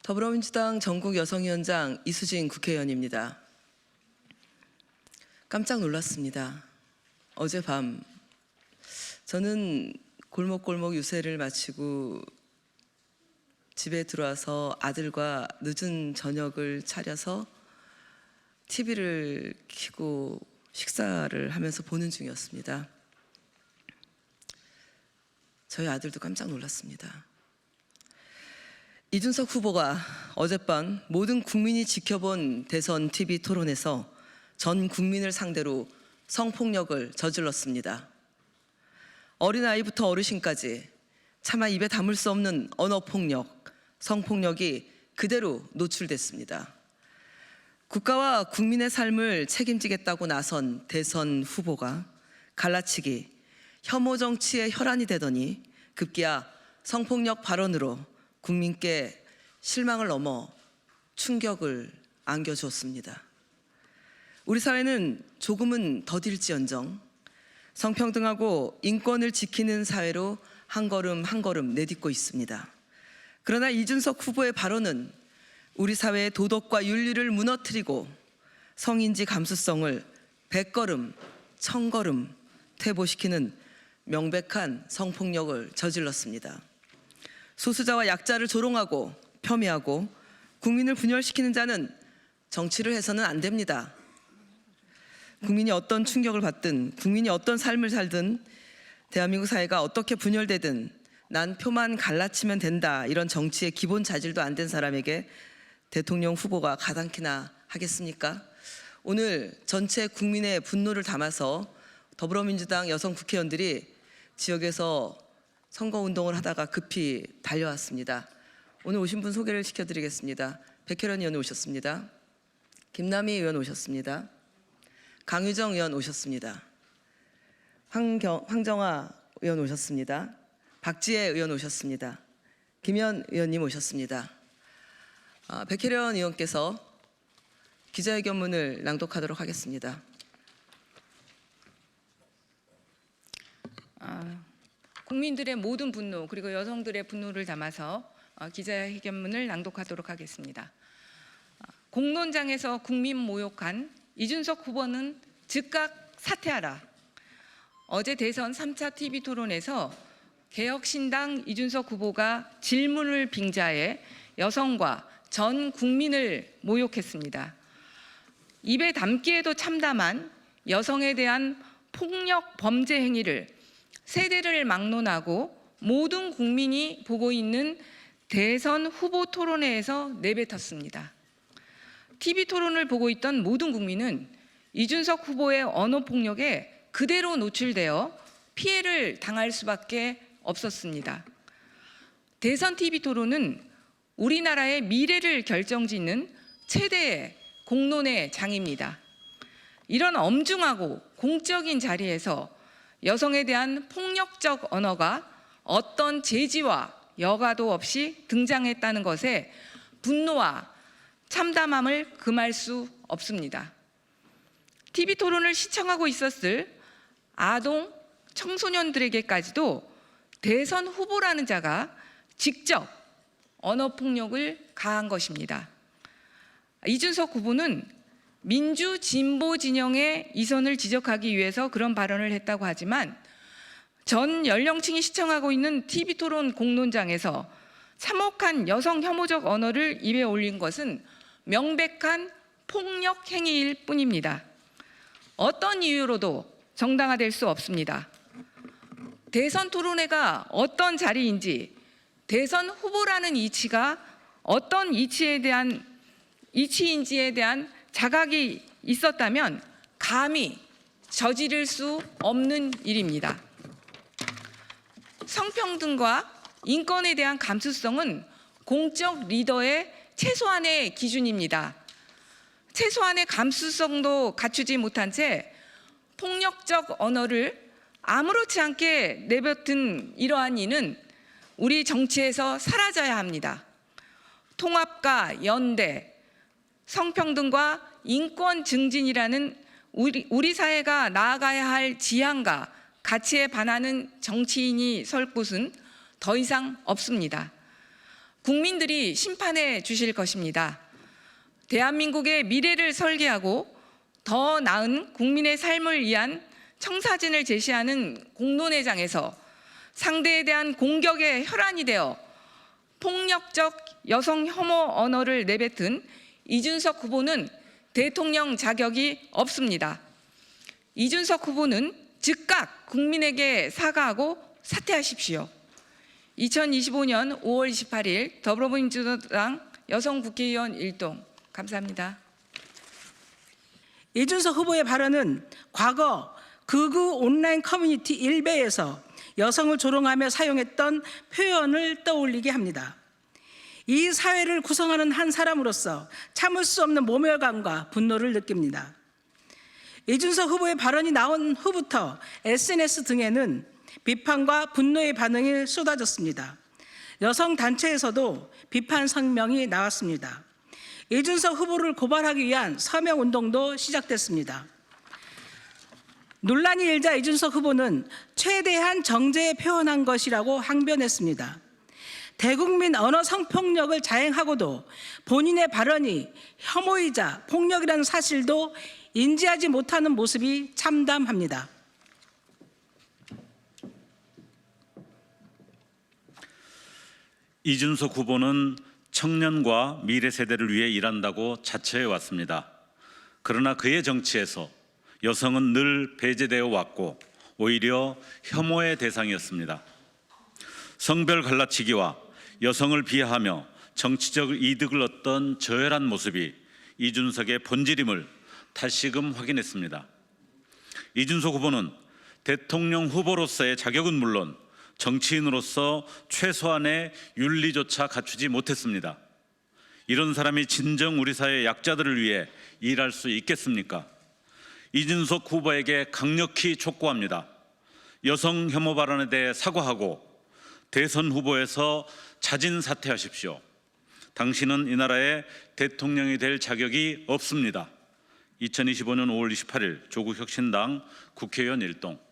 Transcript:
더불어민주당 전국여성위원장 이수진 국회의원입니다. 깜짝 놀랐습니다. 어젯밤 저는 골목골목 유세를 마치고 집에 들어와서 아들과 늦은 저녁을 차려서 TV를 켜고 식사를 하면서 보는 중이었습니다. 저희 아들도 깜짝 놀랐습니다. 이준석 후보가 어젯밤 모든 국민이 지켜본 대선 TV 토론에서 전 국민을 상대로 성폭력을 저질렀습니다. 어린아이부터 어르신까지 차마 입에 담을 수 없는 언어폭력, 성폭력이 그대로 노출됐습니다. 국가와 국민의 삶을 책임지겠다고 나선 대선 후보가 갈라치기, 혐오 정치의 혈안이 되더니 급기야 성폭력 발언으로 국민께 실망을 넘어 충격을 안겨주었습니다. 우리 사회는 조금은 더딜지언정 성평등하고 인권을 지키는 사회로 한 걸음 한 걸음 내딛고 있습니다. 그러나 이준석 후보의 발언은 우리 사회의 도덕과 윤리를 무너뜨리고 성인지 감수성을 100걸음, 1000걸음 퇴보시키는 명백한 성폭력을 저질렀습니다. 소수자와 약자를 조롱하고 폄훼하고 국민을 분열시키는 자는 정치를 해서는 안 됩니다. 국민이 어떤 충격을 받든 국민이 어떤 삶을 살든 대한민국 사회가 어떻게 분열되든 난 표만 갈라치면 된다, 이런 정치의 기본 자질도 안 된 사람에게 대통령 후보가 가당키나 하겠습니까? 오늘 전체 국민의 분노를 담아서 더불어민주당 여성 국회의원들이 지역에서 선거운동을 하다가 급히 달려왔습니다. 오늘 오신 분 소개를 시켜드리겠습니다. 백혜련 의원 오셨습니다. 김남희 의원 오셨습니다. 강유정 의원 오셨습니다. 황정화 의원 오셨습니다. 박지혜 의원 오셨습니다. 김현 의원님 오셨습니다. 백혜련 의원께서 기자회견문을 낭독하도록 하겠습니다. 국민들의 모든 분노 그리고 여성들의 분노를 담아서 기자회견문을 낭독하도록 하겠습니다. 공론장에서 국민 모욕한 이준석 후보는 즉각 사퇴하라. 어제 대선 3차 TV 토론에서 개혁신당 이준석 후보가 질문을 빙자해 여성과 전 국민을 모욕했습니다. 입에 담기에도 참담한 여성에 대한 폭력 범죄 행위를 세대를 막론하고 모든 국민이 보고 있는 대선 후보 토론회에서 내뱉었습니다. TV 토론을 보고 있던 모든 국민은 이준석 후보의 언어폭력에 그대로 노출되어 피해를 당할 수밖에 없었습니다. 대선 TV 토론은 우리나라의 미래를 결정짓는 최대의 공론의 장입니다. 이런 엄중하고 공적인 자리에서 여성에 대한 폭력적 언어가 어떤 제지와 여과도 없이 등장했다는 것에 분노와 참담함을 금할 수 없습니다. TV 토론을 시청하고 있었을 아동, 청소년들에게까지도 대선 후보라는 자가 직접 언어폭력을 가한 것입니다. 이준석 후보는 민주 진보 진영의 이선을 지적하기 위해서 그런 발언을 했다고 하지만 전 연령층이 시청하고 있는 TV 토론 공론장에서 참혹한 여성 혐오적 언어를 입에 올린 것은 명백한 폭력 행위일 뿐입니다. 어떤 이유로도 정당화될 수 없습니다. 대선 토론회가 어떤 자리인지, 대선 후보라는 이치가 어떤 이치인지에 대한 자각이 있었다면 감히 저지를 수 없는 일입니다. 성평등과 인권에 대한 감수성은 공적 리더의 최소한의 기준입니다. 최소한의 감수성도 갖추지 못한 채 폭력적 언어를 아무렇지 않게 내뱉은 이러한 이는 우리 정치에서 사라져야 합니다. 통합과 연대, 성평등과 인권 증진이라는 우리 사회가 나아가야 할 지향과 가치에 반하는 정치인이 설 곳은 더 이상 없습니다. 국민들이 심판해 주실 것입니다. 대한민국의 미래를 설계하고 더 나은 국민의 삶을 위한 청사진을 제시하는 공론회장에서 상대에 대한 공격의 혈안이 되어 폭력적 여성 혐오 언어를 내뱉은 이준석 후보는 대통령 자격이 없습니다. 이준석 후보는 즉각 국민에게 사과하고 사퇴하십시오. 2025년 5월 28일 더불어민주당 여성 국회의원 일동. 감사합니다. 이준석 후보의 발언은 과거 극우 온라인 커뮤니티 일베에서 여성을 조롱하며 사용했던 표현을 떠올리게 합니다. 이 사회를 구성하는 한 사람으로서 참을 수 없는 모멸감과 분노를 느낍니다. 이준석 후보의 발언이 나온 후부터 SNS 등에는 비판과 분노의 반응이 쏟아졌습니다. 여성 단체에서도 비판 성명이 나왔습니다. 이준석 후보를 고발하기 위한 서명 운동도 시작됐습니다. 논란이 일자 이준석 후보는 최대한 정제에 표현한 것이라고 항변했습니다. 대국민 언어 성폭력을 자행하고도 본인의 발언이 혐오이자 폭력이라는 사실도 인지하지 못하는 모습이 참담합니다. 이준석 후보는 청년과 미래 세대를 위해 일한다고 자처해 왔습니다. 그러나 그의 정치에서 여성은 늘 배제되어 왔고 오히려 혐오의 대상이었습니다. 성별 갈라치기와 여성을 비하하며 정치적 이득을 얻던 저열한 모습이 이준석의 본질임을 다시금 확인했습니다. 이준석 후보는 대통령 후보로서의 자격은 물론 정치인으로서 최소한의 윤리조차 갖추지 못했습니다. 이런 사람이 진정 우리 사회 약자들을 위해 일할 수 있겠습니까? 이준석 후보에게 강력히 촉구합니다. 여성 혐오 발언에 대해 사과하고 대선 후보에서 자진 사퇴하십시오. 당신은 이 나라의 대통령이 될 자격이 없습니다. 2025년 5월 28일 조국혁신당 국회의원 일동.